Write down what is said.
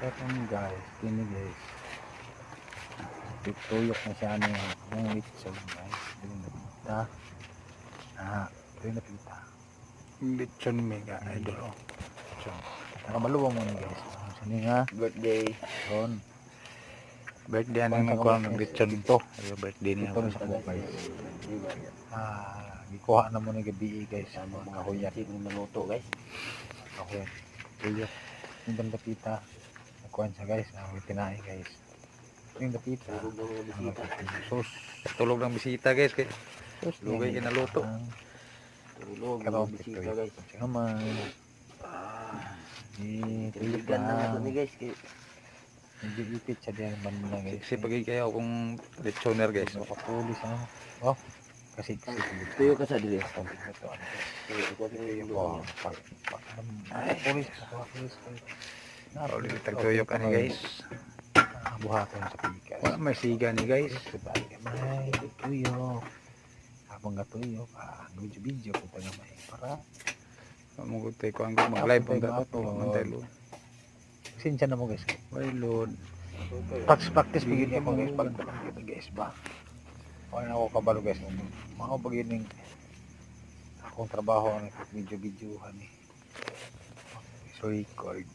Tapos guys, kini guys. Tuyok na siya ng lechon guys. Dito na pita. Dito na pita. Lechon mega idol. Lechon. Nakamaluwang mo ni guys. Sini nga. Birthday. Son. Birthday ang nagkuha ng lechon to. Ayo birthday niya. Ito na sa buka guys. Gikuha na mo ni gabi guys. Kahuyan. Sige maluto guys. Kahuyan. Tuyok. Yung pita. Nagkuhan siya guys. Tinahe guys. Yung pita. Sus. Tulog ng bisita guys. Sus. Lugay kinaluto. Tulog Karong ng bisita guys. Sama. Tuyok Tigan na lang. nato ni guys. Hindi ipit siya diyan man na guys. Kasi pag kayo kung lechoner guys. Nakapulis ha. Oh. Kasi Tuyo ka sa dili. ito pulis. Tagtuyok ka ni guys. Buhaton sa pikas. Wala may siga ni guys. Sabay gamay, tuyok. Habang gatuyok, video kung taga may para. Mamugutay ko ang mag-live ang dapat. Mantay load. Sinsya na mo guys. Why load? Practice begin ako guys. Pagdalang kita guys ba. Kaya na ako kabalo guys. Mga beginning akong trabaho, video-videohan eh. So record.